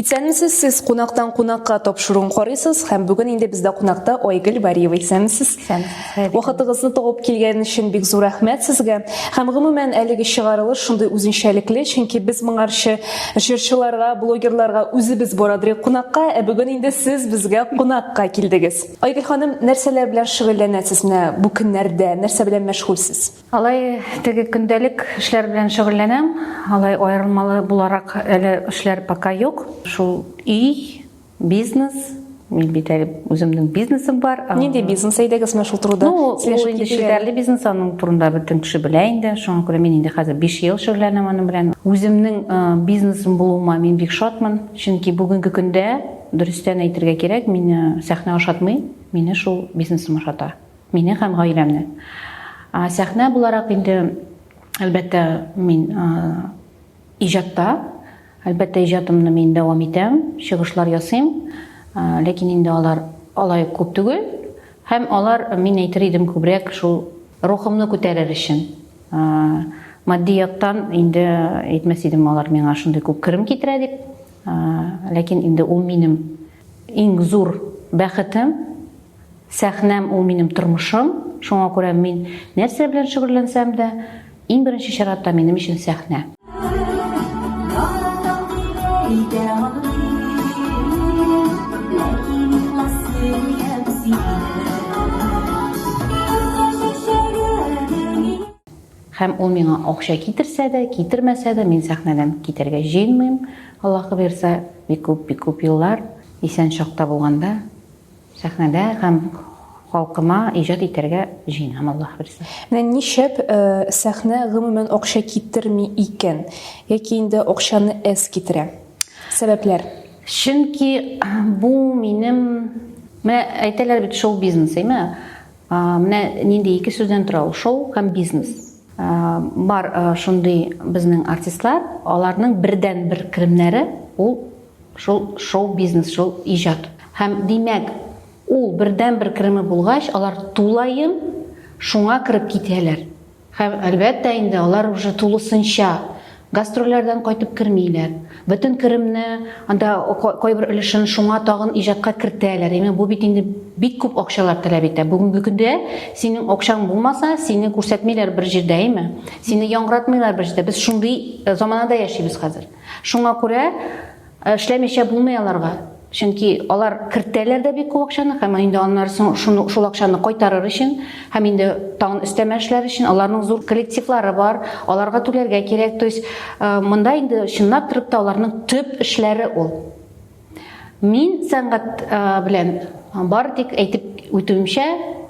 Исәнмесез, сез кунактан кунакка тапшыруын карыйсыз һәм бүген инде бездә кунакта Айгөл Бариева. Исәнмесез? Вакытыгызны табып килгән өчен бик зур рәхмәт сезгә. Һәм гомумән әлеге чыгарылыш шундый үзенчәлекле, чөнки без моңарчы җырчыларга, блогерларга үзебез барадыр кунакка, ә бүген инде сез безгә кунакка килдегез. Айгөл ханым, нәрсәләр белән шөгыльләнәсез бу көннәрдә? Нәрсә белән мәшгульсез? Алай теге көндәлек эшләр белән шөгыльләнәм. Алай аерылмалы буларак әле эшләр пока юк. Шул үй, бизнес, мин бит үземнең бизнесым бар. Нинди бизнес әйдәгез шул турыда? Ул инде шикәрле бизнес, аның турында бөтен кеше белә инде. Шуңа күрә мин инде хәзер 5 ел шөгыльләнәм аның белән. Үземнең бизнесым булуыма мин бик шатмын, чөнки бүгенге көндә дөрестән әйтергә кирәк, мине сәхнә ашатмый, мине шул бизнесым ашата. Мине һәм гаиләмне. Сәхнә буларак инде әлбәттә мин иҗатта, әлбәттә иҗатымны мин дәвам итәм, чыгышлар ясыйм, ләкин инде алар алай күп түгел, һәм алар мин әйтер идем күбрәк шул рухымны күтәрер өчен. Матди яктан инде әйтмәс идем алар миңа шундый күп керем китерә дип, ләкин инде ул минем иң зур бәхетем, сәхнәм ул минем тормышым. Шуңа күрә мин нәрсә белән шөгыльләнсәм дә, иң беренче чиратта минем өчен сәхнә. Һәм ул миңа акча китерсә дә, китермәсә дә, мин сәхнәдән китәргә җыенмыйм. Аллаһы бирсә, бик күп еллар исән чакта булганда сәхнәдә һәм халкыма иҗат итәргә җыенам, Аллаһ бирсә. Менә ничәп сәхнә гомумән акча китерми икән, яки инде акчаны әз китерә? Сәбәпләр? Чөнки бу минем, менә әйтәләр бит шоу бизнес, әйме? Менә нинди ике сүздән тора ул шоу һәм бизнес. Бар шундый безнең артистлар, аларның бердән бер керемнәре ул шул шоу бизнес, шул иҗат. Һәм димәк, ул бердән бер кереме булгач, алар тулайым шуңа кереп китәләр. Һәм әлбәттә инде алар уже тулысынча гастрольләрдән кайтып кермиләр. Бөтен керемне, анда кайбер өлешен шуңа тагын иҗатка кертәләр. Әмма бу бит инде бик күп акчалар таләп итә. Бүгенге көндә синең акчаң булмаса, сине күрсәтмиләр бер җирдә, әйме? Сине яңгыратмыйлар бер җирдә. Без шундый заманада яшибез хәзер. Шуңа күрә эшләмичә булмый аларга. Чөнки алар кертәләр дә бик күп акчаны, һәм инде аннары шул акчаны кайтарыр өчен, һәм инде тагын өстәмә эшләр өчен аларның зур коллективлары бар, аларга түләргә кирәк. То есть монда инде чынлап торып та аларның төп эшләре ул. Мин сәнгать белән бары тик әйтеп үтүемчә,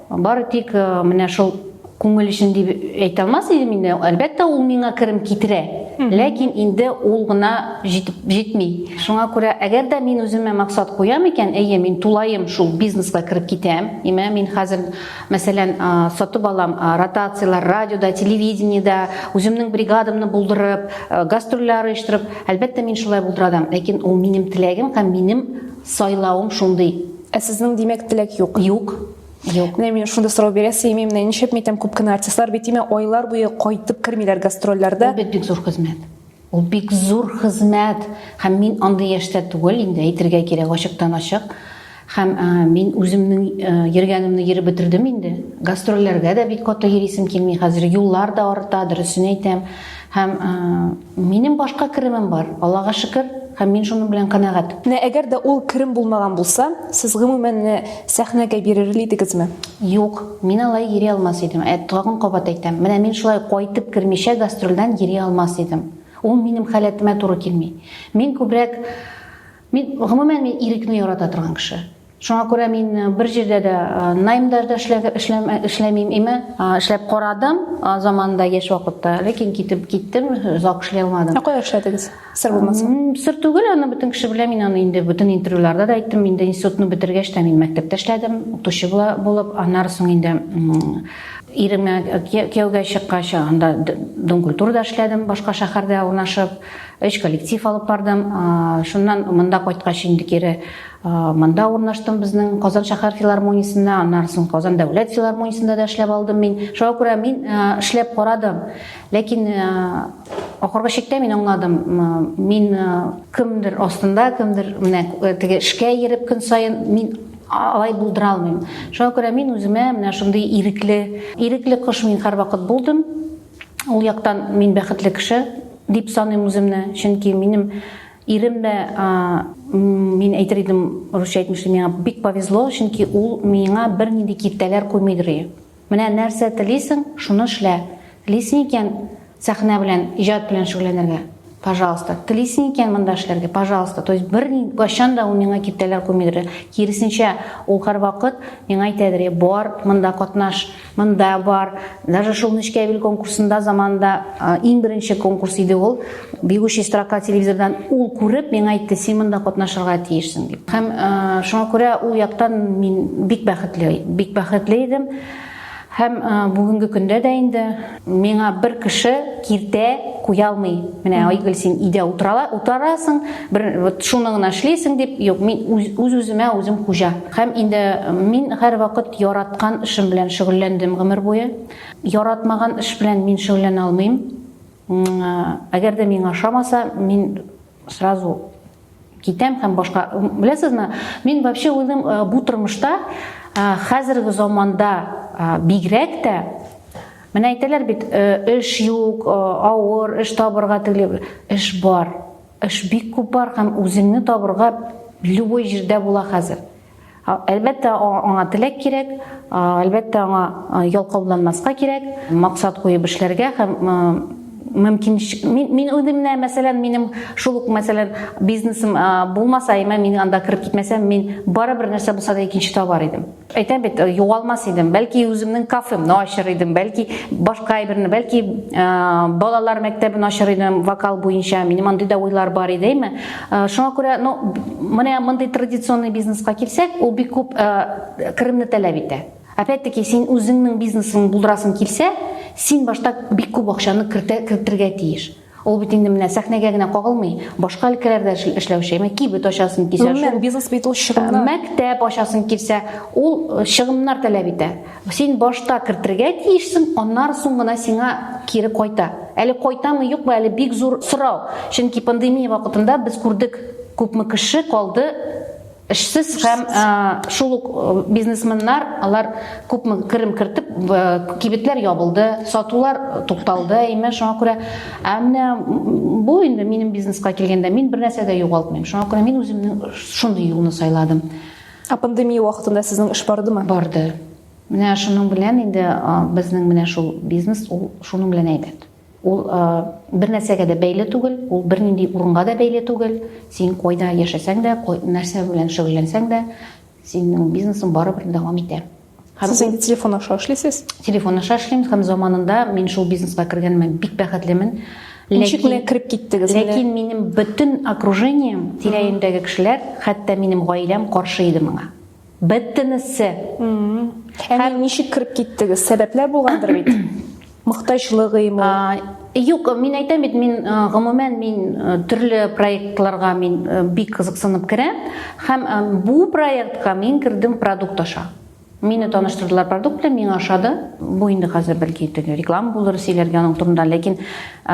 бары тик менә шул күңел өчен дип әйтә алмас идем инде. Әлбәттә ул миңа керем китерә, ләкин инде ул гына җитми. Шуңа күрә әгәр дә мин үземә максат куям икән, әйе, мин тулаем шул бизнеска кереп китәм. Имә мин хәзер мәсәлән сатып алам ротациялар радиода, телевидениедә, үземнең бригадамны булдырып, гастрольләр оештырып, әлбәттә мин шулай булдырадым, ләкин ул минем теләгем һәм минем сайлавым шундый. Ә сезнең димәк теләк юк? Юк. Менә мин шунда сорау бирәсе, менә ничәп мәйтәм күп кенә артистлар бит айлар буе кайтып кермиләр гастрольләрдә. Ул бик зур хезмәт. Ул бик зур хезмәт. Һәм мин андый яшьтә түгел инде, әйтергә кирәк ачыктан ачык. Һәм мин үземнең йөргәнемне йөреп бетердем инде. Гастрольләргә дә бик каты йөрисем килми. Хәзер юллар да арта, дөресен әйтәм. Һәм минем башка керемем бар. Аллаһка шөкер. Һәм мин шуның белән канәгать. Менә әгәр дә ул керем булмаган булса, сез гомумән сәхнәгә бирер идегезме? Юк, мин алай йөри алмас идем. Тагын кабат әйтәм. Менә мин шулай кайтып кермичә гастрольдән йөри алмас идем. Ул минем хәләтемә туры килми. Мин күбрәк, гомумән мин ирекне ярата торган кеше. Шуңа күрә мин бер җирдә дә наймдарда эшләмим, эшләп карадым заманда яшь вакытта, ләкин китеп киттем, озак эшләй алмадым. Кая эшләдегез? Сер булмаса. Сер түгел, аны бөтен кеше белә, мин аны инде бөтен интервьюларда да әйттем, инде институтны бетергәч тә мин мәктәптә эшләдем, укытучы булып, аннары соң инде иремә кияүгә чыккач, анда Дом культурада эшләдем, башка шәһәрдә урнашып, 3 коллектив алып бардым. Шуннан монда кайткач инде кире монда урнаштым безнең Казан шәһәр филармониясендә, аннары соң Казан дәүләт филармониясендә дә эшләп алдым мин. Шуңа күрә мин эшләп карадым. Ләкин Ахырга чиктә мин аңладым. Мин кемдер астында, кемдер менә теге эшкә йөреп көн сайын мин алай булдыра алмыйм. Шуңа күрә мин үземә менә шундый ирекле кош мин һәрвакыт булдым. Ул яктан мин бәхетле кеше дип саныйм үземне, чөнки минем ирем дә мин әйтер идем, русча әйтмешли, миңа бик повезло, чөнки ул миңа бернинди киртәләр куймыйдыр. Менә нәрсә телисең, шуны эшлә. Телисең икән сәхнә белән, иҗат белән шөгыльләнергә, пожалуйста. Телисең икән монда эшләргә, пожалуйста. То есть бернинди кашан да ул миңа киртәләр куймыйдыр. Киресенчә, ул һәрвакыт миңа әйтәдер, бар, монда катнаш, монда бар. Даже шул Нечкәбил конкурсында заманда иң беренче конкурс иде ул. Бегущий строка телевизордан ул күреп, миңа әйтте, син монда катнашырга тиешсең дип. Һәм шуңа күрә ул яктан мин бик бәхетле идем. Һәм бүгенге көндә дә инде миңа бер кеше киртә куя алмый. Менә Айгөл, син өйдә утырасың, бер шуны гына эшлисең дип, юк, мин үземә үзем хуҗа. Һәм инде мин һәрвакыт яраткан эшем белән шөгыльләндем гомер буе. Яратмаган эш белән мин шөгыльләнә алмыйм. Әгәр дә миңа ошамаса, мин сразу китәм һәм башка. Беләсезме, мин вообще уйлыйм, бу тормышта хәзерге заманда бигрәк тә менә әйтәләр бит, эш юк, авыр, эш табырга тели, эш бар. Эш бик күп бар һәм үзеңне табырга любой җирдә була хәзер. Әлбәттә аңа теләк кирәк, әлбәттә аңа ялкауланмаска кирәк, максат куеп эшләргә һәм мөмкин. Мин үземне, мәсәлән, минем шул ук, мәсәлән, бизнесым булмаса, мин анда кирип китмәсәм, мин барыбер нәрсә булса да икенче табар идем. Әйтәм бит, югалмас идем. Бәлки үземнең кафемне ачыр идем, бәлки башка әйберне, бәлки балалар мәктәбен ачыр идем вокал буенча. Минем андый да уйлар бар идеме. Шуңа күрә, менә мондый традиционный бизнеска килсәк, ул бик күп киремне таләп итә. Опять-таки, син үзеңнең бизнесың булдырасың килсә, син башта бик күп акчаны кертергә тиеш. Ул бит инде менә сәхнәгә генә кагылмый, башка өлкәләрдә эшләүче, кибет ачасын килсә, Гомумән бизнес бит ул чыгымнар. Мәктәп ачасын килсә, ул чыгымнар таләп итә. Син башта кертергә тиешсең, аннан соң гына сиңа кире кайта. Әле кайтамы, юкмы, әле бик зур сорау. Чөнки пандемия вакытында без күрдек, күпме кеше калды эшсез һәм шул ук бизнесменнар, алар күпме кирим кертеп, кибетләр ябылды, сатулар тукталды, шуңа күрә менә бу инде минем бизнеска килгәндә мин бер нәрсә дә югалтмыйм. Шуңа күрә мин үземне шундый юлны сайладым. Пандемия вакытында сезнең эш бардымы? Барды. Менә шуның белән инде безнең менә шул бизнес ул шуның белән әйбәт. Ул бер нәрсәгә дә бәйле түгел, ул бер нинди урынга да бәйле түгел. Син кайда яшәсәң дә, нәрсә белән шөгыльләнсәң дә, синең бизнесың барыбер дәвам итә. Сез инде телефон аша эшлисез? Телефон аша эшлим һәм заманында мин шул бизнеска кергәнемә бик бәхетлемен. Ничек менә кирип киттегез? Ләкин минем бөтен окружением, тирә-юньдәге кешеләр, хәтта минем гаиләм каршы иде моңа. Бөтенесе. Һәм ничек кирип киттегез? Сәбәпләр булгандыр бит. Мохтаҗлыгымы? Юк, мин әйтәм бит, мин гомумән мин төрле проектларга мин бик кызыксынып керәм һәм бу проектка мин кирдем продукт аша. Мине таныштырдылар продукт белән, миңа ошады. Бу инде хәзер бәлки реклама булыр сөйләргә аның турында, ләкин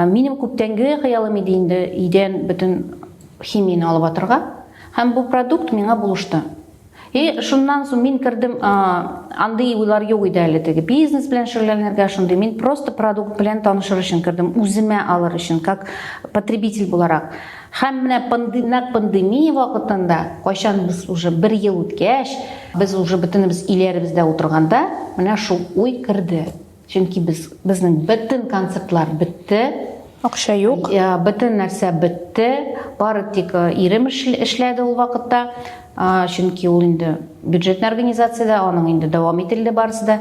минем күптәнге хыялым иде инде өйдән бөтен химияны алып атырга һәм бу продукт миңа булышты. Шуннан соң мин кирдем, андый уйлар юк иде әле, теге бизнес белән шөгыльләнергә, шундый. Мин просто продукт белән танышыр өчен кирдем, үземә алыр өчен, как потребитель буларак. Һәм менә пандемия вакытында, кайчан без уже бер ел үткәч, без уже бөтенебез иләребездә утырганда, менә шул уй кирде. Чөнки безнең бөтен концертлар бетте, Акча юк. Бөтен нәрсә бетте, бары тик ирем эшләде ул вакытта. Чөнки ул инде бюджетный организациядә, аның инде дәвам ителде барысы да.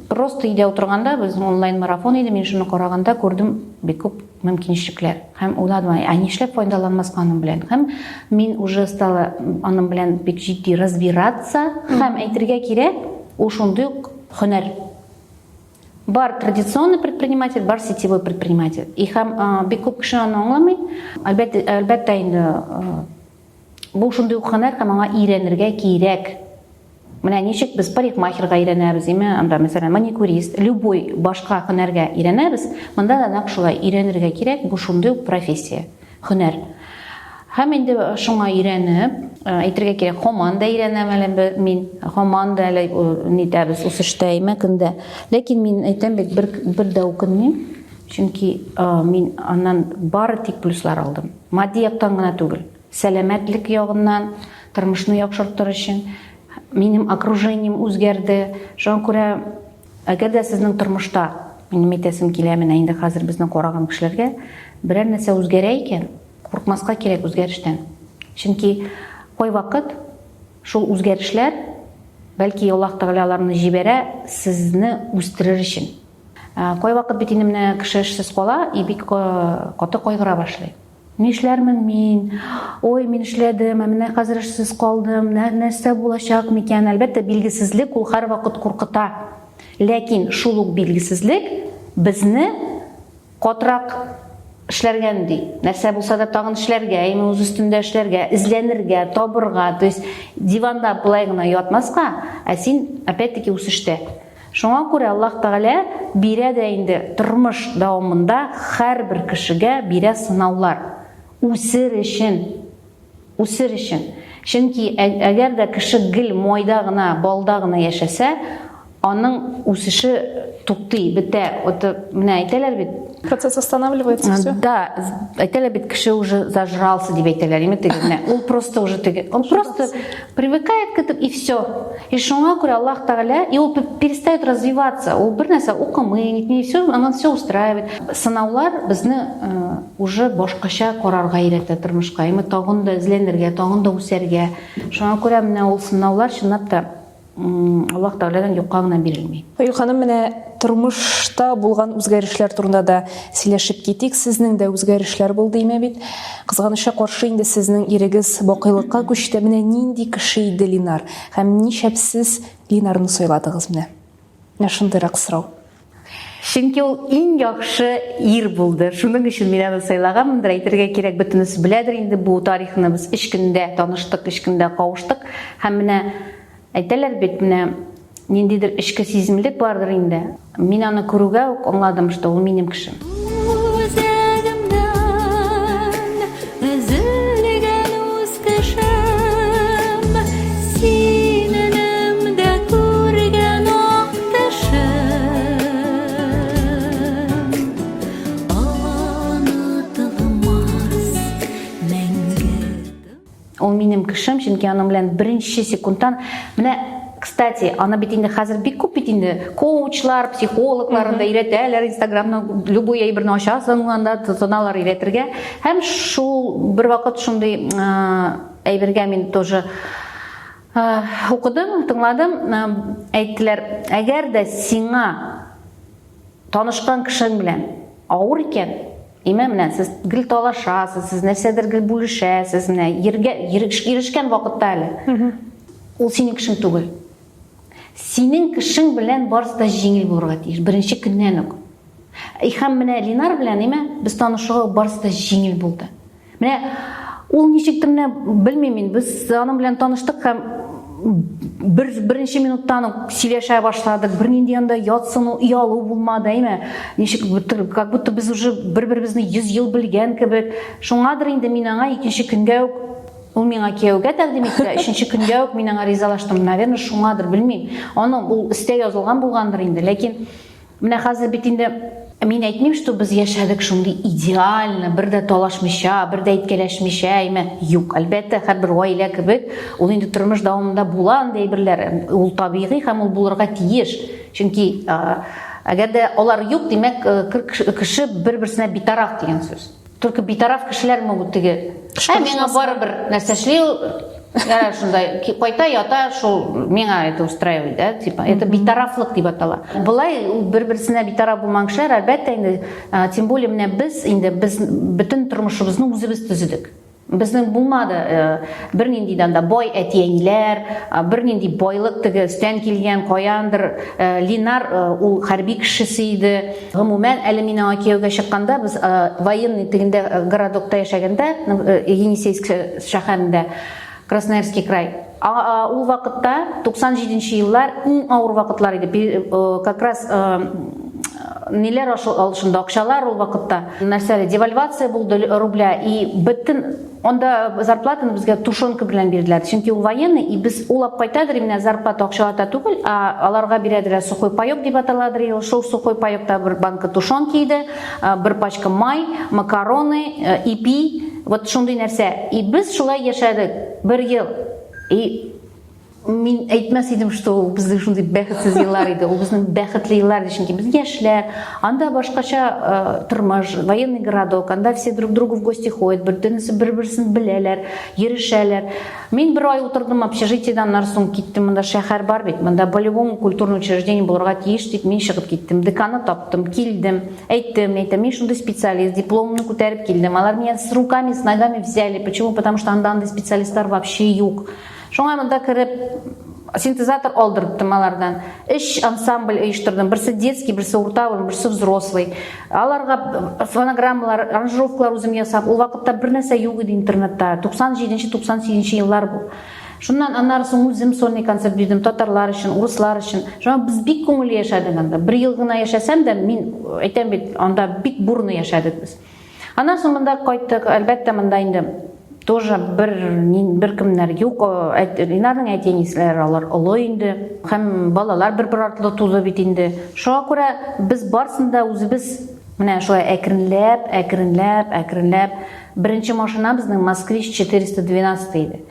Просто өйдә утырганда, безнең онлайн марафон иде, мин шуны караганда күрдем бик күп мөмкинлекләр. Һәм уйладым, нишләп файдаланмаска аның белән. Һәм мин уже стала аның белән бик җитди разбираться, һәм әйтергә кирәк, ул шундый ук һөнәр. Бар традиционный предприниматель, бар сетевой предприниматель. И һәм бик күп кеше аны аңламый. Әлбәттә инде бу шундый ук һөнәр һәм аңа өйрәнергә кирәк. Менә ничек без парикмахерга өйрәнәбез, анда мәсәлән маникюрист, любой башка һөнәргә өйрәнәбез, монда да нәкъ шулай өйрәнергә кирәк, бу шундый ук профессия, һөнәр. Һәм инде шуңа өйрәнеп, әйтергә кирәк, һаман да өйрәнәм әле мин, һаман да әле нитәбез үсештә көндә. Ләкин мин әйтәм бит, бер дә укынмыйм, чөнки мин аннан бары тик плюслар алдым. Матди яктан гына түгел, сәламәтлек ягыннан, тормышны яхшыртыр өчен. Минем окружением үзгәрде. Шуңа күрә, әгәр дә сезнең тормышта, минем әйтәсем килә менә инде хәзер безнең караган кешеләргә, берәр нәрсә үзгәрә икән, куркмаска кирәк үзгәрештән. Чөнки кайвакыт шул үзгәрешләр, бәлки Аллаһ Тәгалә аларны җибәрә сезне үстерер өчен. Кайвакыт бит инде менә кеше эшсез кала, и бик каты кайгыра башлый. Нишләрмен мин? Ой, мин эшләдем, менә хәзер эшсез калдым. Нәрсә булачак микән? Әлбәттә, билгесезлек ул һәрвакыт куркыта. Ләкин шул ук билгесезлек безне катырак эшләргә ди. Нәрсә булса да тагын эшләргә, үз өстендә эшләргә, изләнергә, табырга, то есть диванда булай гына ятмаска, ә син опять-таки үсештә. Шуңа күрә Аллаһ Тәгалә бирә дә инде тормыш дәвамында һәрбер кешегә бирә сынаулар. Үсер өчен. Чөнки әгәр дә кеше гел майда гына, балда гына яшәсә, аның үсеше туктый, бетә. Менә әйтәләр бит, Процесс останавливается, все. да, әйтәләр бит, кеше уже зажрался дип әйтәләр. Он просто привыкает к этому и все. И шуңа күрә Аллаһ Тәгалә, и он перестает развиваться. Он бер нәрсә укымый, не все, она все устраивает. Сынаулар безне уже башкача карарга өйрәтә тормышка. Тагын да эзләнергә, тагын да үсәргә. Шуңа күрә менә ул сынаулар чынлап та Аллаһ Тәгаләдән юкка гына бирелми. Айгөл ханым, менә тормышта булган үзгәрешләр турында да сөйләшеп китик. Сезнең дә үзгәрешләр булды име бит. Кызганычка каршы инде сезнең ирегез бакыйлыкка күчте. Менә нинди кеше иде Линар? Һәм ничәп сез Линарны сайладыгыз менә? Менә шундыйрак сорау. Чөнки ул иң яхшы ир булды. Шуның өчен мин аны сайлаганмындыр. Әйтергә кирәк, бөтенесе беләдер инде бу тарихны. Без эш көндә таныштык, эш көндә кавыштык. Һәм менә әйтәләр бит, менә ниндидер эчке сиземлек бардыр инде. Мин аны күрүгә үк аңладым, что ул минем кешем. Ул минем кешем, чөнки аның белән беренче секундтан, менә, кстати, аны бит инде хәзер бик күп бит инде коучлар, психологлар да өйрәтәләр, Инстаграмны любой әйберне ачасың, анда тотыналар өйрәтергә. Һәм шул бер вакыт шундый әйбергә мин тоже укыдым, тыңладым, әйттеләр, әгәр дә сиңа танышкан кешең белән авыр икән, менә сез гел талашасыз, сез нәрсәдер гел бүлешәсез, менә ирешкән вакытта әле. Ул синең кешең түгел. Синең кешең белән барысы да җиңел булырга тиеш, беренче көннән үк. Һәм менә Линар белән без танышуга барысы да җиңел булды. Менә ул ничектер менә белмим мин, без аның белән таныштык һәм беренче минуттан ук сөйләшә башладык. Бернинди анда ятсыну, уялу булмады, ничек как будто без уже бер-беребезне 100 ел белгән кебек. Шуңадыр инде мин аңа икенче көнгә үк ул миңа кияүгә тәкъдим итте. Өченче көнгә үк мин аңа ризалаштым. Наверное, шуңадыр, белмим. Аны ул истә язылган булгандыр инде. Ләкин менә хәзер бит инде мин әйтмим, что без яшәдек шундый идеально, бер дә талашмыйча, бер дә әйткәләшмичә, юк. Әлбәттә, һәрбер гаилә кебек, ул инде тормыш дәвамында була андый әйберләр. Ул табигый һәм ул булырга тиеш. Чөнки әгәр дә алар юк, димәк, кеше бер-берсенә битараф дигән сүз. Только битараф кешеләрме бу теге? Миңа барыбер нәрсә эшли, шундай кайта ята, шул миңа это устраивает, да, типа, это битарафлык дип атала. Булай бер-берсенә битараф булмаган кешеләр, әлбәттә инде, тем более менә без бөтен тормышыбызны үзебез төзедек. Безнең булмады бернинди дә бай әтиәниләр, бернинди байлык теге өстән килгән каяндыр. Линар ул хәрби кешесе иде. Гомумән, әле мин аңа кияүгә чыкканда, без военный тегендә городокта яшәгәндә, Енисейск шәһәрендә, Красноярский край, Ул вакытта 97 еллар иң авыр вакытлар иде. Как раз нелер алышында акчалар ул вакытта нәрсәле девальвация булды рубля и бөтен онда зарплатаны безгә тушенка белән бирделәр. Чөнки ул военный и без улап кайтадыр именно зарплата акчалата түгел, аларга бирәдер сухой паёк дип аталадыр. Шул сухой паёкта бер банка тушенки иде, бер пачка май, макароны, ипи, вот шундый нәрсә. И без шулай яшәдек бер ел. И мин әйтмәс идем, что безнең шундый бәхетсез еллар иде. Ул безнең бәхетле еллар ди, чөнки без яшьләр, анда башкача тормыш, военный городок, анда все друг другу в гости ходят, бер-берсен беләләр, йөрешәләр. Мин бер ай утырдым общежитиедан, аннан соң киттем, монда шәһәр бар бит, монда по-любому культурный учреждение булырга тиеш дип, мин чыгып киттем, деканы таптым, килдем, әйттем, мин шундый специалист, дипломны күтәреп килдем. Алар меня с руками, с ногами взяли. Почему? Потому что анда андай специалистлар вообще юк. Шуңа монда кирип синтезатор алдырттым алардан. Эш ансамбль оештырдым. Берсе детский, берсе урталый, берсе взрослый. Аларга фонограммалар, аранжировкалар үзем ясап, ул вакытта бер нәрсә юк иде интернетта. 97-98 еллар бу. Шуннан аннан соң үзем сольный концерт бирдем татарлар өчен, урыслар өчен. Шуңа без бик күңелле яшәдек анда. Бер ел гына яшәсәм дә, мин әйтәм бит, анда бик бурны яшәдек без. Аннан соң монда кайттык, әлбәттә монда инде тоже бер кемнәр юк, Линарның әтиәнисләре алар олы инде, һәм балалар бер артлы тузы бит инде. Шуңа күрә без барсында үзебез менә шулай әкренләп, беренче машина безнең Москвич 412 иде.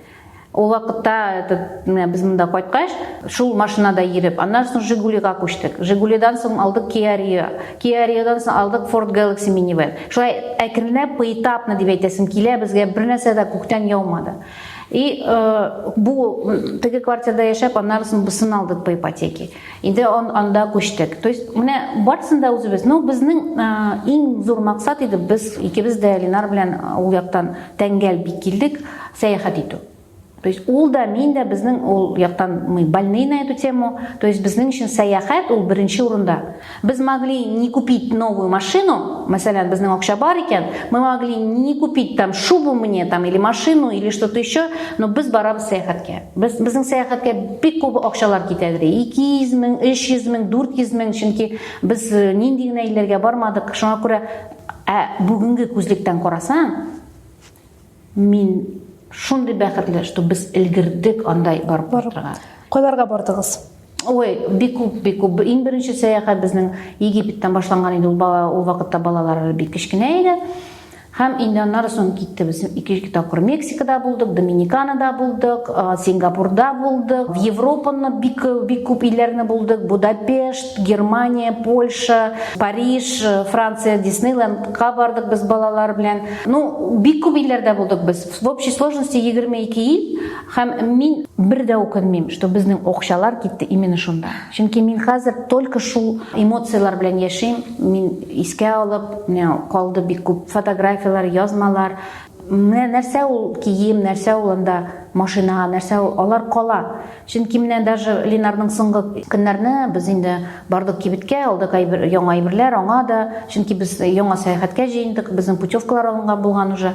Ул вакытта без монда кайткач, шул машинада йөреп, аннан соң Жигулига күчтек. Жигулидан соң алдык Kia Rio, Kia Rioдан соң алдык Ford Galaxy Minivan. Шулай әкренләп, поэтапно дип әйтәсем килә, безгә бер нәрсә дә күктән яумады. И бу теге квартирада яшәп, аннан соң бусын алдык по ипотеке. Инде анда күчтек. То есть менә барсында үзебез, безнең иң зур максат иде, без икебез дә Линар белән ул яктан тәңгәл бик килдек, сәяхәт итү. То есть ул да, мин дә безнең ул яктан мы больны на эту тему. То есть безнең өчен сәяхәт ул беренче урында. Без могли не купить новую машину, мәсәлән, безнең акча бар икән, мы могли не купить там шубу мне там или машину или что-то еще, но без барабыз сәяхәткә. Безнең сәяхәткә бик күп акчалар китәдер. 200 мең, 300 мең, 400 мең, чөнки без нинди генә илләргә бармадык. Шуңа күрә бүгенге күзлектән карасаң, мин шундый бәхетле, что без элгердек андай барып барырга. Кайларга бардыгыз? Ой, бик күп. Иң беренче сәяхәт безнең Египеттан башланган иде. Ул вакытта балалар бик кичкенә иде. Һәм инде аннан соң киттебез. 2 тапкыр Мексикада булдык, Доминиканада булдык, Сингапурда булдык, в Европаны бик күп илләрне булдык. Будапешт, Германия, Польша, Париж, Франция, Диснейлендка бардык без балалар белән. Бик күп илләрдә булдык без. В общей сложности 22 ил. Һәм мин бер дә укымыйм, что безнең акчалар китте именно шунда. Чөнки мин хәзер только шул эмоциялар белән яшим. Мин искә алып, калды бик күп фотография, язмалар. Нәрсә ул кием, нәрсә ул анда машина, нәрсә ул алар кала. Чөнки менә даже Линарның соңгы көннәрне без инде бардык кибеткә, алдык яңа әйберләр аңа да. Чөнки без яңа сәяхәткә җыендык, безнең путевкалар алынган булган уже.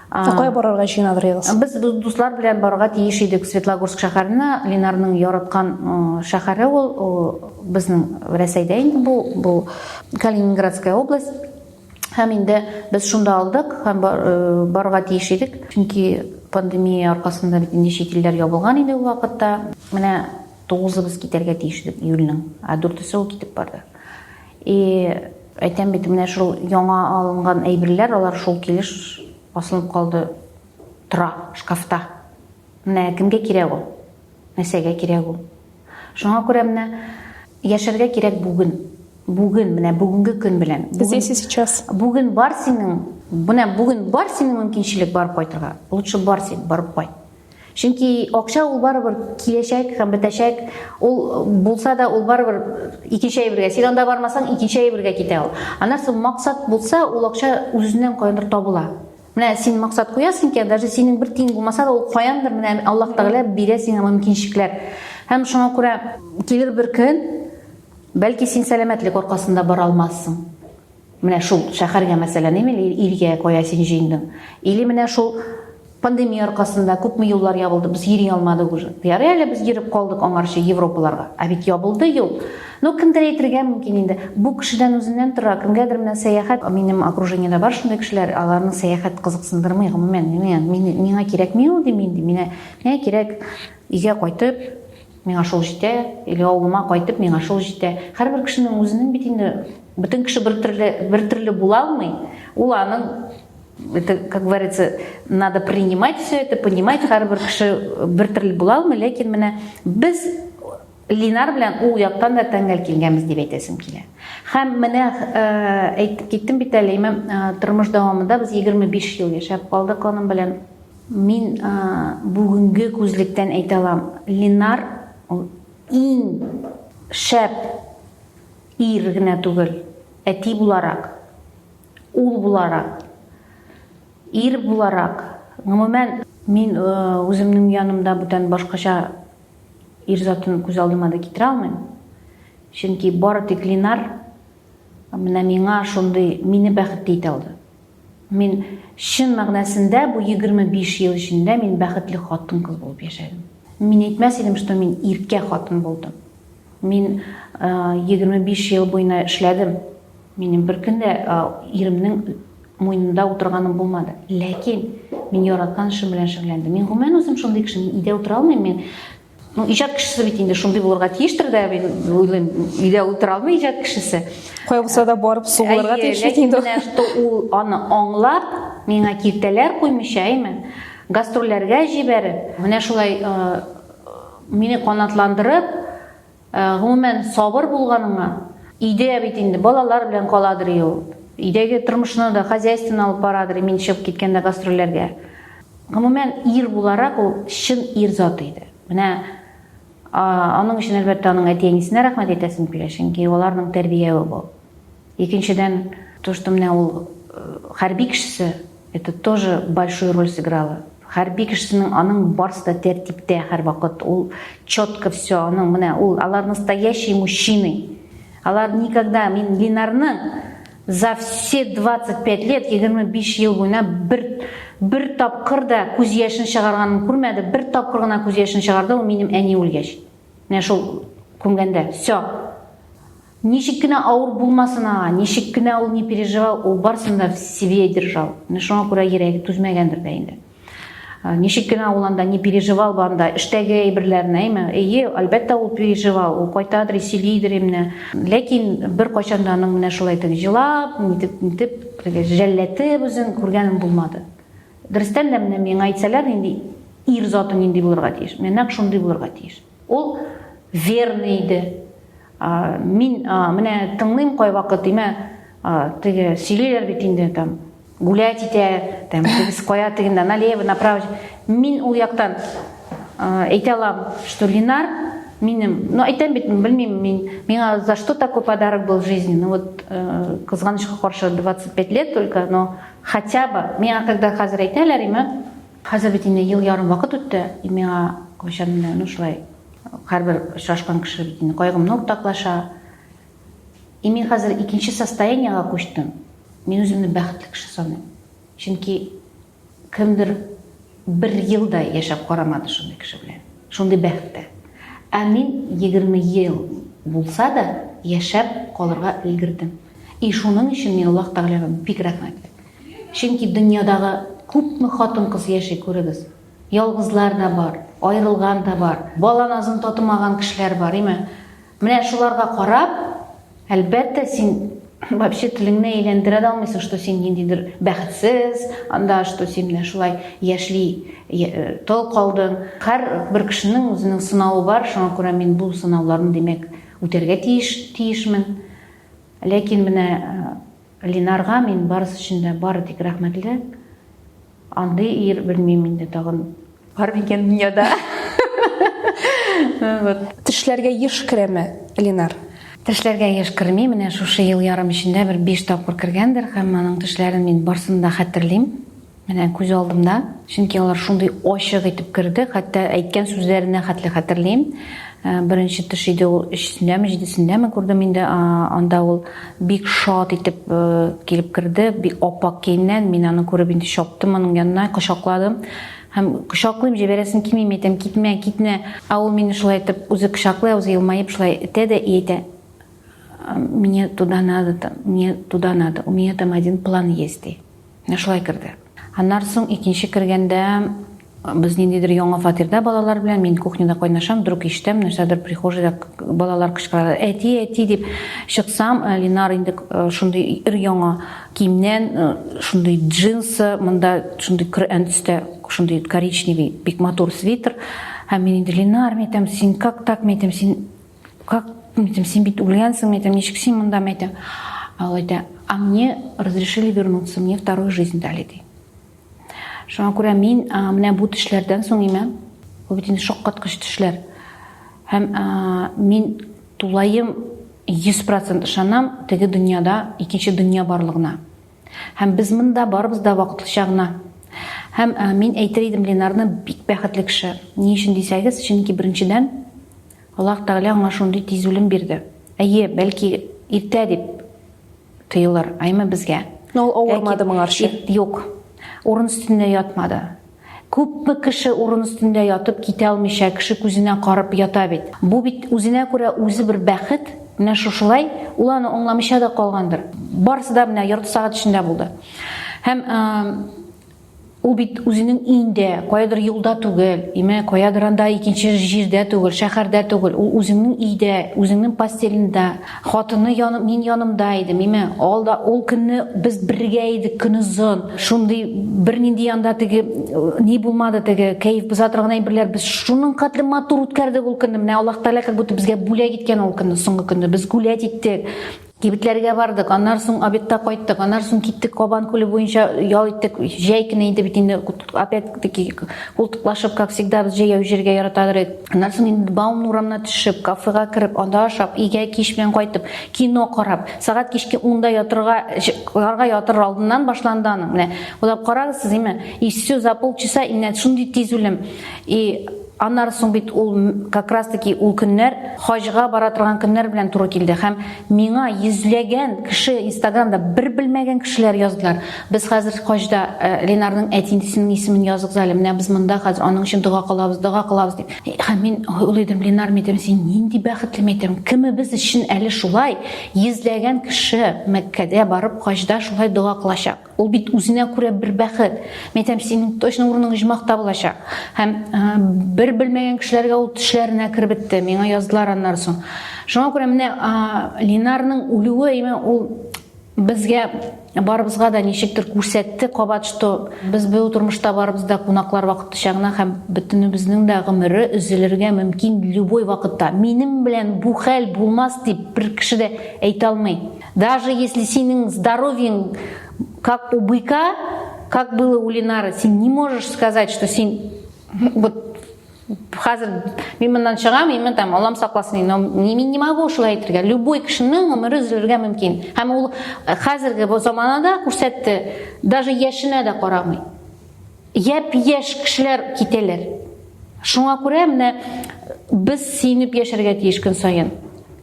Кая барырга җыенадыгыз? Без дуслар белән барырга тиеш идек Светлогорск шәһәренә. Линарның яраткан шәһәре ул безнең Рәсәйдә инде бу Калининградская область. Һәм инде без шунда алдык, һәм барырга тиеш идек. Чөнки пандемия аркасында бит инде чит илләр ябылган иде ул вакытта. Менә 9-ыбыз китәргә тиеш идек июльнең, 4-се ул китеп барды. И әйтәм бит, менә шул яңа алынган әйберләр, алар шул килеш асылып калды тора шкафта. Менә кемгә кирәк ул? Нәрсәгә кирәк ул? Шуңа күрә менә яшәргә кирәк бүген. Менә бүгенге көн белән. Здесь и сейчас. Бүген бар синең мөмкинчелек барып кайтырга. Лучше бар син, барып кайт. Чөнки акча ул барыбер киләчәк һәм бетәчәк. Ул булса да ул барыбер икенче әйбергә. Син анда бармасаң икенче әйбергә китә ул. Аннан соң максат булса, ул акча үзеннән каяндыр табыла. Менә син максат куясың икән, даже синең бер тиң булмаса да ул каяндыр менә Аллаһ Тәгалә бирә сиңа мөмкинчекләр. Һәм шуңа күрә килер бер көн, бәлки син сәламәтлек аркасында бара алмассың. Менә шул шәһәргә мәсәлән, илгә кая син җыендың. Или менә шул пандемия аркасында күпме юллар ябылды, біз йөри алмадык уже. Реально біз йөреп калдык аңарчы Европаларга. А бит ябылды юл. Но кемдер әйтергә мөмкин инде. Бу кешедән үзеннән тора. Кемгәдер менә сәяхәт, минем окружениедә бар шундый кешеләр, аларның сәяхәт кызыксындырмый гомумән. Миңа кирәкми ул ди мине. Миңа кирәк өйгә кайтып, миңа шул җитә, или авылыма кайтып, миңа шул җитә. Һәрбер кешенең үзенең бит инде бөтен кеше бер төрле була алмый. Ул аның, это, как говорится, надо принимать все это, понимать, һәрбер кеше бер төрле була алмый, ләкин менә без Линар белән ул яктан да тәңгәл килгәнбез дип әйтәсем килә. Һәм менә әйтеп киттем бит әле, тормыш дәвамында без 25 ел яшәп калдык аның белән. Мин бүгенге күзлектән әйтә алам, Линар иң шәп ир генә түгел, әти буларак, ул буларак, ир буларак. Гомумән, мин үземнең янымда бүтән башкача ир затын күз алдыма да китерә алмыйм. Чөнки бары тик Линар менә миңа шундый мине бәхетле итә алды. Мин чын мәгънәсендә бу 25 ел эчендә мин бәхетле хатын-кыз булып яшәдем. Мин әйтмәс идем, что мин иркә хатын булдым. Мин 25 ел буена эшләдем. Минем бер көндә иремнең муенында утырганым булмады. Ләкин мин яраткан эшем белән шөгыльләндем. Мин гомумән үзем шундый кеше, өйдә утыра алмыйм. Мин иҗат кешесе бит инде шундый булырга тиештер дә, мин уйлыйм, өйдә утыра алмый иҗат кешесе. Кая булса да барып сугылырга тиеш инде. Ләкин менә что ул аны аңлап, миңа киртәләр куймыйча, гастрольләргә җибәреп, менә шулай мине канатландырып, гомумән сабыр булганыңа, өйдә бит инде балалар белән каладыр ул. Өйдәге тормышны да, хозяйствоны алып барадыр, мин чыгып киткәндә гастрольләргә. Гомумән ир буларак ул чын ир заты иде. Менә аның өчен әлбәттә аның әти-әнисенә рәхмәт әйтәсем килә, чөнки аларның тәрбияе бу. Икенчедән, то, что менә ул хәрби кешесе, это тоже большую роль сыграло. Хәрби кешесенең аның барысы да тәртиптә һәр вакыт, ул четко все, аның менә ул, алар настоящие мужчины. Алар никогда, мин Линарның за все 25 лет, 25 ел буена бер тапкыр да күз яшен чыгарганын күрмәде, бер тапкыр гына күз яшен чыгарды, ул минем әни үлгәч. Менә шул күмгәндә, все. Ничек кенә авыр булмасын аңа, ничек кенә ул не переживал, ул барсын да в себе держал. Менә шуңа күрә йөрәге түзмәгәндер дә инде. Ничек кенә ул анда не переживал банда, эштәге әйберләрне, әлбәттә ул переживал, ул кайтадыр, сөйлидер менә. Ләкин бер кайчан да аның менә шулай җылап, нитеп, жәлләтеп үзен күргәнем булмады. Дөрестән дә менә миңа әйтсәләр, инде ир заты нинди булырга тиеш. Менә нәкъ шундый булырга тиеш. Ул верный иде. Мин менә тыңлыйм кай вакыт, теге сөйлиләр бит инде там гулять итә, там тегесе кая тегендә налево, направо. Мин ул яктан әйтә алам, что Линар минем, әйтәм бит, белмим, миңа за что такой подарок был в жизни. Вот кызганычка каршы 25 лет только, но хотя бы миңа когда хәзер әйтәләр, хәзер бит инде ел ярым вакыт үтте, миңа кайчан менә шулай һәрбер очрашкан кеше бит инде кайгымны уртаклаша. Мин хәзер икенче состояниегә күчтем. Мин үземне бәхетле кеше саныйм. Чөнки кемдер бер елда яшәп карамады шундый кеше белән. Шундый бәхеттә. Ә мин 20 ел булса да яшәп калырга өлгердем. И шуның өчен мин Аллаһ Тәгаләгә бик рәхмәт. Чөнки дөньядагы күпме хатын-кыз яши, күрегез. Ялгызлар да бар, аерылган да бар, бала назын татымаган кешеләр бар, Менә шуларга карап, әлбәттә син вообще телеңне әйләндерә дә алмыйсың, что син ниндидер бәхетсез, анда что син менә шулай яшли тол калдың. Һәр бер кешенең үзенең сынавы бар, шуңа күрә мин бу сынауларны димәк үтәргә тиешмен. Ләкин менә Линарга мин барысы өчен дә бары тик рәхмәтле. Андый ир белмим инде тагын бар микән дөньяда. Тешләргә еш керәме Линар? Тешләргә еш керми, менә шушы ел ярым эчендә бер 5 тапкыр кергәндер, һәм аның тешләрен мин барсын да хәтерлим. Менә күз алдымда, чөнки алар шундый ачык итеп керде, хәтта әйткән сүзләренә хәтле хәтерлим. Беренче төш иде ул 3-сендәме, 7-сендәме күрдем инде. Анда ул бик шат итеп килеп керде, бик аппак киенгән. Мин аны күреп инде чаптым, аның янына кочакладым. Һәм кочаклыйм, җибәрәсем килми, әйтәм, китмә, китмә. Ул мине шулай итеп үзе кочаклый, үзе елмаеп шулай итә дә әйтә: "Мне туда надо, мне туда надо. У меня там один план есть". Шулай керде. Аннан соң икенче кергәндә без ниндидер яңа фатирда балалар белән, мин кухняда кайнашам, вдруг ишетәм, нәрсәдер прихожейда балалар кычкыралар: "Әти, әти" дип чыксам, Линар инде шундый ир-яңа киемнән, шундый джинсы, монда шундый көрән төстә, шундый коричневый, бик матур свитер. Һәм мин инде: "Линар, мәйтәм, син как так, мәйтәм, син как, мәйтәм, син бит үлгәнсең, мәйтәм, ничек син монда, мәйтәм". Ул әйтә: "А мне разрешили вернуться, мне вторую жизнь дали", ди. Шуңа күрә мин менә бу төшләрдән соң ул бит инде шаккаткыч төшләр. Һәм мин тулаем 100% ышанам теге дөньяда икенче дөнья барлыгына. Һәм без монда барыбыз да вакытлыча гына. Һәм мин әйтер идем Ленарны бик бәхетле кеше. Ни өчен дисәгез, чөнки беренчедән Аллаһ Тәгалә аңа шундый тиз үлем бирде. Әйе, бәлки иртә дип тыелыр, әйме безгә. Ул авырмады моңарчы. Юк. Урын өстендә ятмады. Күпме кеше урын өстендә ятып китә алмыйча, кеше күзенә карап ята бит. Бу бит үзенә күрә үзе бер бәхет. Менә шушылай, ул аны аңламыйча да калгандыр. Барысы да менә ярты сагать эчендә булды. Һәм ул бит үзенең өендә, каядыр юлда түгел, каядыр анда икенче җирдә түгел, шәһәрдә түгел. Ул үзенең өйдә, үзенең постелендә, хатыны мин янымда идем, алда ул көнне без бергә идек, көн озын. Шундый бернинди янда теге ни булмады, теге кайф бузатыр гына әйберләр. Без шуның кадәр матур үткәрдек ул көнне. Менә Аллаһ Тәгалә как будто безгә бүләк иткән ул көнне, соңгы көнне. Без гүләт иттек. Кибетләргә бардык, аннан соң обедта кайттык, аннан соң киттек Кабан күле буенча ял иттек. Җәй көне инде бит инде опять-таки култыклашып, как всегда, без җәяү җиргә яратадыр идек. Аннан соң инде Баум урамына төшеп, кафега кереп, анда ашап, өйгә кич белән кайтып, кино карап, сагать кичке 10-да ятыр алдыннан башланды аның. Менә уйлап карагыз сез, и все за полчаса инде шундый тиз үлем. И аннан соң бит ул как раз таки ул көннәр хаҗга бара торган көннәр белән туры килде. Һәм миңа йөзләгән кеше Инстаграмда бер белмәгән кешеләр яздылар. Без хәзер хаҗда Ленарның әтисенең исемен язык әле. Менә без монда хәзер аның өчен дуга кылабыз дип. Һәм мин уйлыйдым: Ленар, мәйтәм, син нинди бәхетле, мәйтәм, кемебез өчен әле шулай йөзләгән кеше Мәккәдә барып хаҗда шулай дуга кылачак. Ул бит үзенә күрә бер бәхет. Мәйтәм, синең точно урының җмакта булачак. Һәм бер белмәгән кешеләргә ул төшләренә кереп бетте. Миңа яздылар аннан соң. Шуңа күрә менә Ленарның үлүе ул безгә барыбызга да ничектер күрсәтте кабат, что без бу тормышта барыбыз да кунаклар вакытлыча гына, һәм бөтенебезнең дә гомере өзелергә мөмкин любой вакытта. Минем белән бу хәл булмас дип бер кеше дә әйтә алмый. Даже если синең здоровьең как у быка, как было у Ленары, син не можешь сказать, что син вот хәзер мин моннан чыгам, мин там Аллам сакласын, но мин не могу шулай әйтергә. Любой кешенең гомере өзелергә мөмкин. Һәм ул хәзерге бу заманада күрсәтте, даже яшенә дә карамый. Яшь кешеләр китәләр. Шуңа күрә менә без синеп яшәргә тиеш көн саен.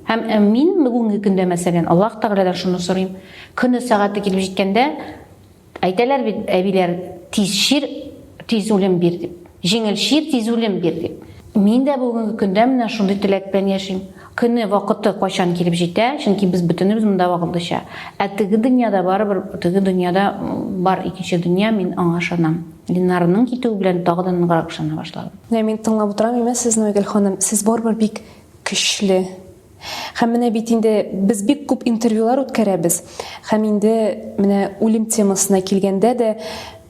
Һәм мин бүгенге көндә мәсәлән Аллаһ Тәгаләдән шуны сорыйм. Көне сагаты килеп җиткәндә әйтәләр бит әбиләр: тиз шир, тиз үлем бир дип. Җиңел шир, тиз үлем бир дип. Мин дә бүгенге көндә менә шундый теләк белән яшим. Көне вакыты кайчан килеп җитә, чөнки без бөтенебез монда вакытлыча. Теге дөньяда барыбер, теге дөньяда бар икенче дөнья, мин аңа ышанам. Ленарның китүе белән тагы да ныграк ышана башладым. Мин тыңлап утырам, сезне Айгөл ханым, сез барыбер бик көчле. Һәм менә бит инде без бик күп интервьюлар үткәрәбез. Һәм инде менә үлем темасына килгәндә дә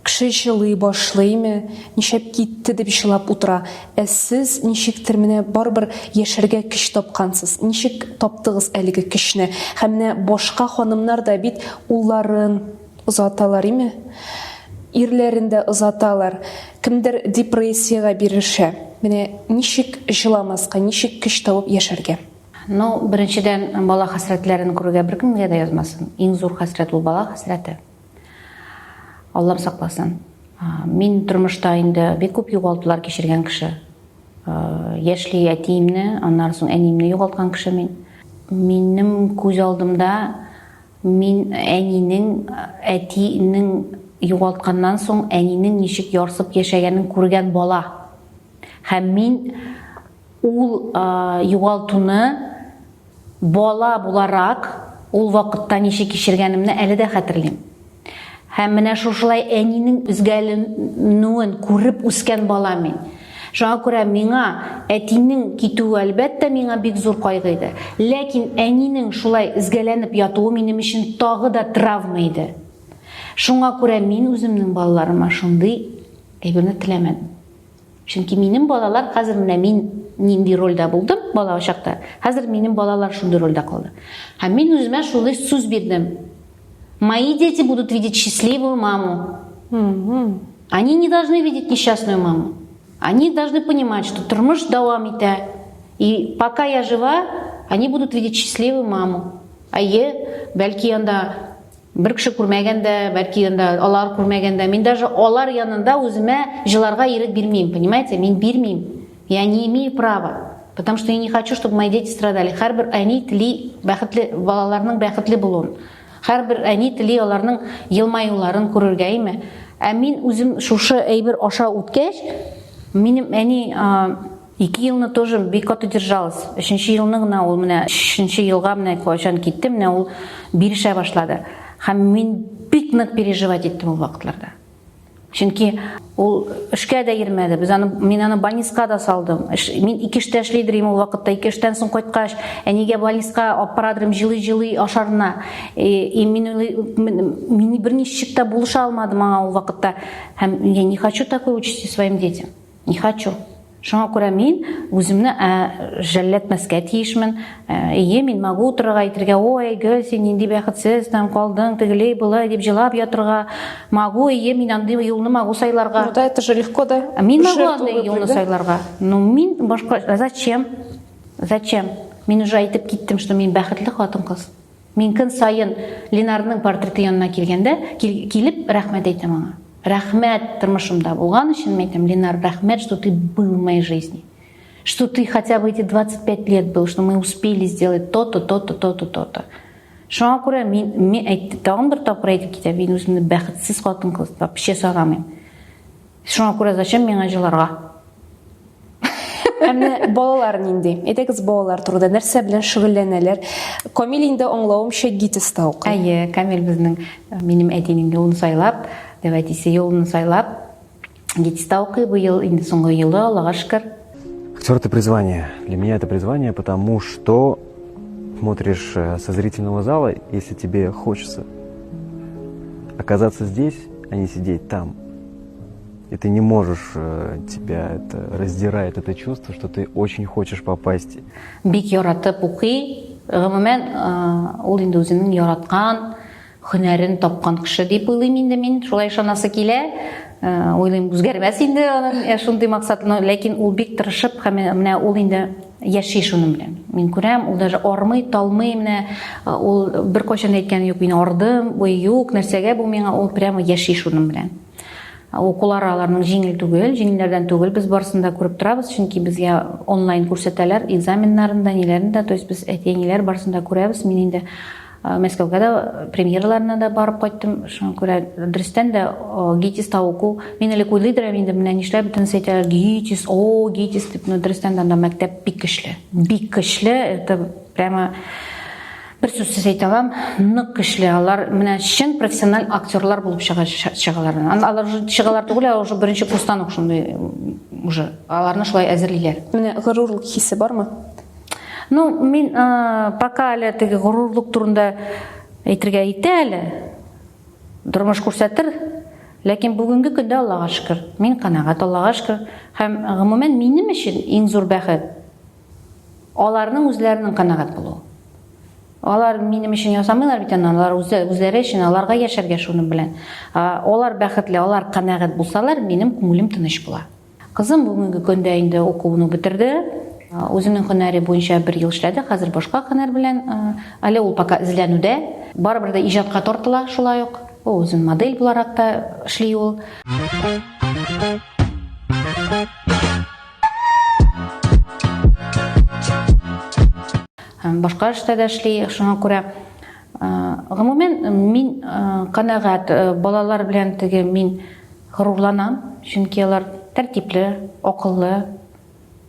кеше җылый башлыймы, ничек китте дип җылап утыра. Сез ничектер менә барыбер яшәргә көч тапкансыз. Ничек таптыгыз әлеге көчне? Һәм менә башка ханымнар да бит улларын озаталар, ирләрен дә озаталар. Кемдер депрессиягә бирешә. Менә ничек җыламаска, ничек көч табып яшәргә? Ну, беренчедән бала хәсрәтләрен күрергә беркемгә дә язмасын. Иң зур хәсрәт ул бала хәсрәте. Аллам сакласын. Мин тормышта инде бик күп югалтулар кичергән кеше. яшьли әтиемне, аннан соң әниемне югалткан кеше мин. Минем күз алдымда мин әнинең, әтинең югалтканнан соң әнинең ничек ярсып яшәгәнен күргән бала. Һәм мин ул югалтуны бала буларак ул вакытта ничек кичергәнемне әле дә хәтерлим. Һәм менә шушылай әнинең үзгәленүен күреп үскән бала мин. Шуңа күрә миңа әтинең китүе әлбәттә миңа бик зур кайгы иде. Ләкин әнинең шулай изгәләнеп ятуы минем өчен тагы да травма иде. Шуңа күрә мин үземнең балаларыма шундый әйберне теләмәдем. Чөнки минем балалар хәзер менә мин нинди рольдә булдым бала чакта. Хәзер минем балалар шундый рольдә калды. Һәм мин үземә шулай сүз бирдем. Мои дети будут видеть счастливую маму. Они не должны видеть несчастную маму. Они должны понимать, что тормыш дәвам итә. И пока я жива, они будут видеть счастливую маму. Бәлки анда бер кеше күрмәгәндә, бәлки анда алар күрмәгәндә, мин даже алар янында үземә җыларга ирек бирмим, понимаете? Мин бирмим. Я не имею права, потому что я не хочу, чтобы мои дети страдали. Һәрбер әни тели бәхетле балаларның бәхетле булуын. Һәрбер әни тели аларның елмаюларын күрергә име. Ә мин үзем шушы әйбер аша үткәч, минем әни 2 елны тоже бик каты держалась. 3нче елны гына ул менә 3нче елга менә кайчан китте, менә ул бирешә башлады. Һәм мин бик нык переживать иттем ул вакытларда. Чөнки ул эшкә дә йөрмәде. Мин аны больницага да салдым. Мин 2 эштә эшли идем ул вакытта. 2 эштән соң кайткач, әнигә больницага алып барадым җылый ашарына. Мин берничек тә булыша алмадым аңа ул вакытта. Һәм я не хочу такой участи своим детям. Не хочу. Шуңа күрә мин үземне жәлләтмәскә тиешмен. Мин могу утырырга әйтергә, ой, Гөл, син нинди бәхетсез там калдың, тегелей булай дип җылап ятырга. Могу, мин андый юлны могу сайларга. Ну да, это же легко, да? Мин могу андый юлны сайларга. Но мин башка зачем? Мин уже әйтеп киттем, что мин бәхетле хатын-кыз. Мин көн сайын Ленарның портреты янына килгәндә, килеп рәхмәт әйтәм аңа. Рәхмәт тормышымда булган өчен мен әйтәм, Ленар, рәхмәт, что ты был в моей жизни. Что ты хотя бы эти 25 лет был, что мы успели сделать то-то, то-то, то-то, то-то. Шуңа күрә мин тагын бер тапкыр әйтеп китәм, мин үземне бәхетсез хатын-кыз вообще сагамыйм. Шуңа күрә зачем миңа җыларга? Әмма балалар нинди? Әйтегез, балалар турында нәрсә белән шөгыльләнәләр? Камил инде аңлавымча ГИТИСта укый. Камил минем әтинең юлын сайлап, әтисе юлын сайлап, ГИТИСта укый, бу ел инде соңгы елы, Аллага шөкер. Актер — это призвание. Для меня это призвание, потому что смотришь со зрительного зала, если тебе хочется оказаться здесь, а не сидеть там. И ты не можешь, тебя это раздирает это чувство, что ты очень хочешь попасть. Бик яратып укый, гомумән ул инде үзенең яраткан һөнәрен тапкан кеше дип уйлыйм инде мин. Шулай ышанасы килә. Уйлыйм, үзгәрмәс инде аның шундый максаты, ләкин ул бик тырышып, һәм менә ул инде яши шуның белән. Мин күрәм, ул даже армый, талмый, менә ул бер кайчан әйткән юк, мин ардым, ой юк, нәрсәгә бу миңа, ул прямо яши шуның белән. Укулары аларның җиңел түгел, җиңелләрдән түгел, без барысында күреп торабыз, чөнки безгә онлайн күрсәтәләр экзаменнарында, ниләрендә, то есть без әтиәниләр барысында күрәбез. Мин инде Мәскәүгә дә премьераларына да барып кайттым. Шуңа күрә дөрестән дә ГИТИСта уку. Мин әле уйлыйдым инде, менә нишләп бөтенесе әйтәләр ГИТИС, ГИТИС дип, дөрестән дә мәктәп бик көчле. Бик көчле, это прямо бер сүзсез әйтә алам, нык көчле. Алар менә чын профессиональ актерлар булып чыгалар. Алар уже чыгалар түгел, уже беренче курстан ук шундый уже аларны шулай әзерлиләр. Менә горурлык хисе бармы? Ну, мин пока әле теге горурлык турында әйтергә итә әле. Тормыш күрсәтер, ләкин бүгенге көндә Аллага шөкер. Мин канәгать, Аллага шөкер. Һәм гомумән минем өчен иң зур бәхет аларның үзләренең канәгать булуы. Алар минем өчен ясамыйлар бит, алар үзләре өчен, аларга яшәргә шуның белән. Алар бәхетле, алар канәгать булсалар, минем күңелем тыныч була. Кызым бүгенге көндә инде укуын бетерде. Үзенең һөнәре буенча 1 ел эшләде, хәзер башка һөнәр белән, әле ул пока эзләнүдә. Барыбер дә иҗатка тартыла, шулай ук. Ул үзен модель буларак та эшли ул. башка эштә дә эшли. Шуңа күрә гомумән мин канәгать балалар белән теге мин горурланам, чөнки алар тәртипле, акыллы,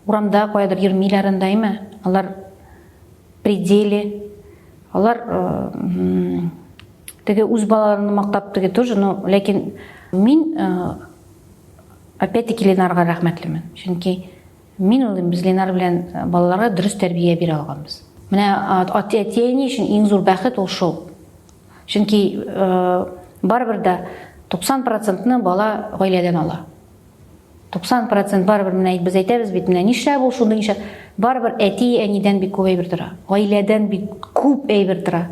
урамда каядыр йөрмиләр андаймы, алар пределе, алар теге үз балаларын мактап теге тоже, но ләкин мин опять-таки Ленарга рәхмәтлемен, чөнки мин улым без Ленар белән балаларга дөрес тәрбия бирә алганбыз. Менә әти-әни өчен иң зур бәхет ул шул. Чөнки барыбер дә 90%-ны бала гаиләдән ала. 90% барыбер менә без әйтәбез бит, менә нишләп ул шундый нишләп? Барыбер әти-әнидән бик күп әйбер тора. Гаиләдән бик күп әйбер тора.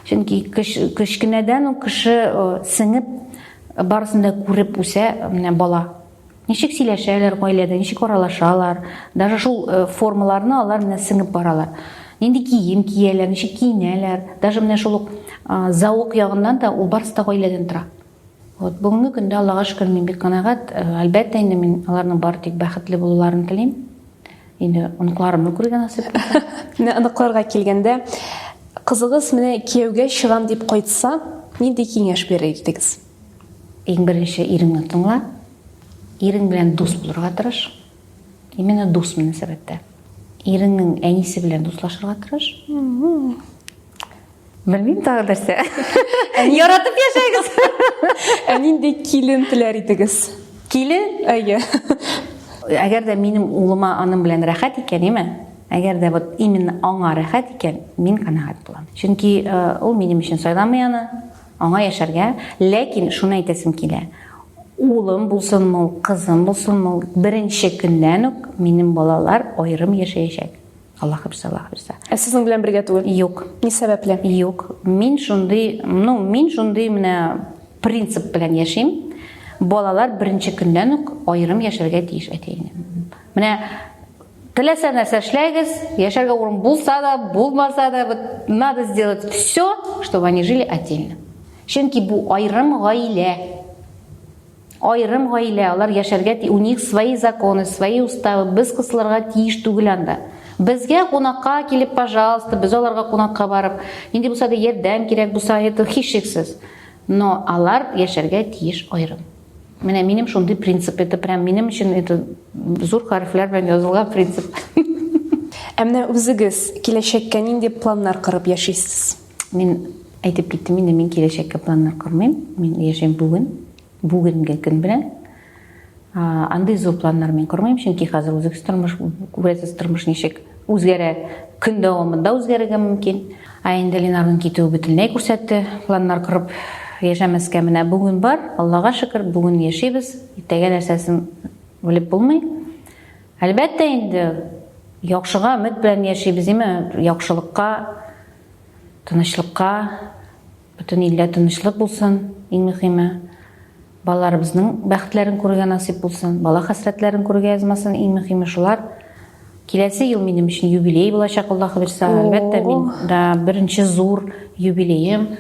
Чөнки кечкенәдән ул кеше сеңеп барысын да күреп үсә менә бала. Ничек сөйләшәләр гаиләдә, ничек аралашалар, даже шул формаларны алар менә сеңеп баралар. Нинди кием кияләр, ничек киенәләр, даже менә шул зауык ягыннан да ул барысы да гаиләдән тора. Вот бүгенге көндә Аллага шөкер мин бик канәгать, әлбәттә инде мин аларның бары тик бәхетле булуларын телим. Инде оныкларымны күргән насыйп. Менә оныкларга килгәндә, кызыгыз менә кияүгә чыгам дип кайтса, нинди киңәш бирер идегез? Иң беренче иреңне тыңла. Ирең белән дус булырга тырыш. Именно дус мөнәсәбәттә. Иреңнең әнисе белән дуслашырга тырыш. Белмим тагы нәрсә. Яратып яшәгез. Нинди килен теләр идегез? Килен? Әйе. Әгәр дә минем улыма аның белән рәхәт икән, име? Әгәр дә вот именно аңа рәхәт икән, мин канәгать булам. Чөнки ул минем өчен сайламый аны, аңа яшәргә, ләкин шуны әйтәсем килә. Улым булсынмы, кызым булсынмы, беренче көннән үк минем балалар аерым яшәячәк. Аллаһ бирсә. Сезнең белән бергә түгел? Юк. Ни сәбәпле? Юк. Мин шундый менә принцип белән яшим. Балалар беренче көннән үк аерым яшәргә тиеш әтәйне. Менә теләсә нәрсә эшләгез, яшәргә урын булса да, булмаса да, вот надо сделать все, чтобы они жили отдельно. Чөнки бу аерым гаилә. Аерым гаилә, алар яшәргә, у них свои законы, свои уставы, без кысылырга тиеш түгел анда. Безгә кунакка килеп, пожалуйста, без аларга кунакка барып, инде булса да ярдәм кирәк булса, это һичшиксез. Но алар яшәргә тиеш аерым. Менә минем шундый принцип, это прям минем өчен это зур хәрефләр белән язылган принцип. Менә үзегез киләчәккә нинди планнар корып яшисез? Мин әйтеп киттем, инде мин киләчәккә планнар кормыйм. Мин яшәйм бүгенге көн белән. Андый зур планнар мин кормыйм, чөнки хәзер үзегез тормыш ничек үзгәрә, көн дәвамында үзгәрергә мөмкин. Инде Ленарның китүе бөтенләй күрсәтте, планнар корып яшәмәскә менә бүген бар, Аллага шөкер, бүген яшибез, иртәгә нәрсәсен белеп булмый. Әлбәттә инде яхшыга өмет белән яшибез, яхшылыкка, тынычлыкка, бөтен илдә тынычлык булсын, иң мөһиме. Балаларыбызның бәхетләрен күрергә насыйп булсын, бала хәсрәтләрен күрергә язмасын, иң мөһиме шулар. Киләсе ел минем өчен юбилей булачак, Аллаһ бирсә, әлбәттә мин да беренче зур юбилеем.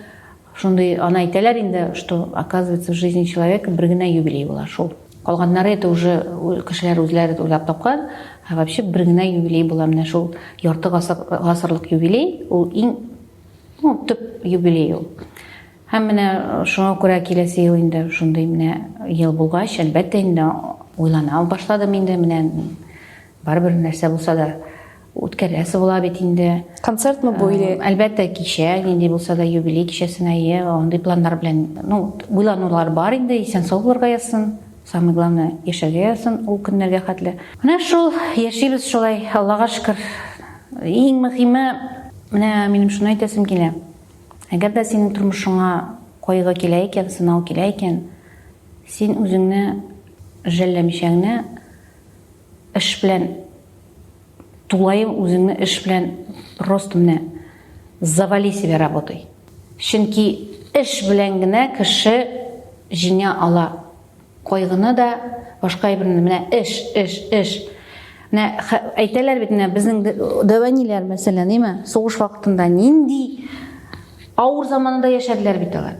Шундый аны әйтәләр инде, что оказывается в жизни человека бер генә юбилей була шул. Калганнары это уже кешеләр үзләре уйлап тапкан, вообще бер генә юбилей була менә шул ярты гасырлык юбилей, ул иң төп юбилей ул. Һәм менә шуңа күрә киләсе ел инде шундый менә ел булгач, әлбәттә инде уйлана башладым инде, менә барбер нәрсә булса да үткәрәсе була бит инде. Концертмы бу или? Әлбәттә кичә, инде булса да юбилей кичәсенә, андый планнар белән, уйланулар бар инде, исән сау булырга язсын. Самое главное, яшәргә язсын ул көннәргә хәтле. Менә шул яшибез шулай, Аллага шөкер. Иң мөһиме, менә минем шуны әйтәсем килә. Әгәр дә синең тормышыңа кайгы килә икән, сынау килә икән, син үзеңне жәлләмичә генә эш белән тулайым, үзеңне эш белән просто менә завали себя работой. Чөнки эш белән генә кеше җиңә ала. Кайгыны да, башка әйберне менә эш. Менә әйтәләр бит, менә безнең дәваниләр мәсәлән, сугыш вакытында нинди авыр заманында яшәделәр бит алар.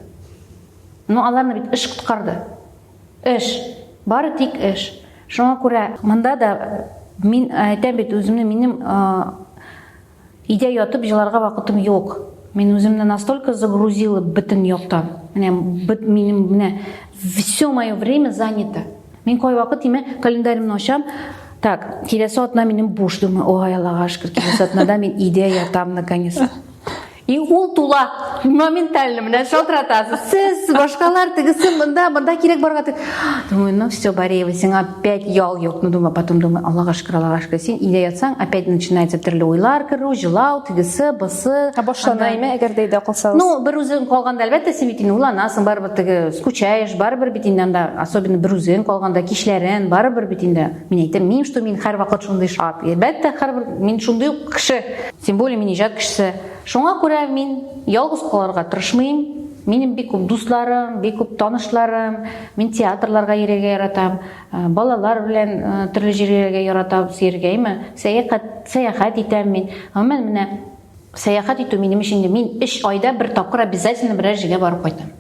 Аларны бит эш коткарды. Эш, бары тик эш. Шуңа күрә монда да мин әйтәм бит үземне, минем Үйде ятып жыларға вакытым yok. Мен өзімді настолько загрузила бүтін yoqtan. Менің все мое время занято. Мен кой вакыт име календарімді ашам. Так, келесі атна менің буш, думаю, ой, Аллаға шүкір, келесі атнада мен үйде ятам наконец. И ол тула моментально мына шалтыратасыз. Сіз башкалар тігісі мында керек барға тік. Думаю, ну все, Бареева, сен опять ял yok. Ну, думаю, потом думаю, Аллаға шүкір. Сен үйде ятсаң, опять начинается түрлі ойлар кіру, жылау, тігісі, басы. Башлана име, эгер дейді қалсаңыз. Ну, бір өзің қалғанда әлбәтте сен битін уланасың, барыбір тігі скучаешь, барыбір битінден да, особенно бір өзің қалғанда кишлерін, барыбір битінде. Мен айтам, мен что мен һәр вақыт шундай шап. Әлбәтте һәрбір мен шундай кіші, тем более мен ижад кішісі. Шуңа күрә мен ялгыз калырга тырышмыйм. Минем бик күп дусларым, бик күп танышларым, мен театрларга йөрергә яратам, балалар белән төрле җиргә яратам, сергәйме, сәяхәт итәм мин. Гомумән менә сәяхәт итү минем өчен мин 3 айда бер тапкыр обязательно берәр җиргә барып кайтам.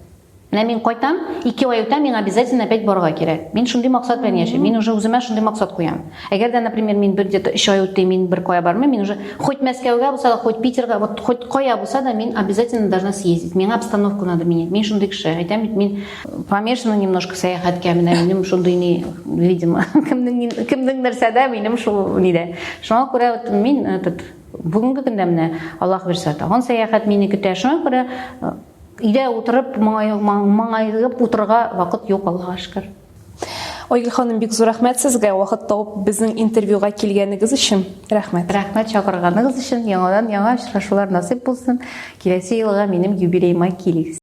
Менә мин кайтам, 2 ай үтә, мин обязательно опять барырга кирәк. Мин шундый максат белән яшәйм. Мин уже үземә шундый максат куям. Әгәр дә, например, мин бер где-то 3 ай үтә, мин бер кая бармыйм, мин уже хоть Мәскәүгә булса да, хоть Питерга, вот хоть кая булса да, мин обязательно должна съездить. Миңа обстановку надо менять. Мин шундый кеше. Әйтәм бит, мин помешана немножко сәяхәткә, минем шундый не, видимо, кемнең нәрсәдә, минем шул нидә. Шуңа күрә мин бүгенге көндә менә Аллаһ бирсә, тагын сәяхәт мине көтә. Шуңа күрә үйде отырып, маңайып отырға вақыт жоқ, Аллаға шүкір. Ойгүл ханым, бик зур рәхмәт сезгә вакыт тауып безнең интервьюга килгәнегез өчен. Рәхмәт. Рәхмәт чакырганыгыз өчен. Яңадан яңа очрашулар насыйп булсын. Киләсе елга минем юбилейма килегез.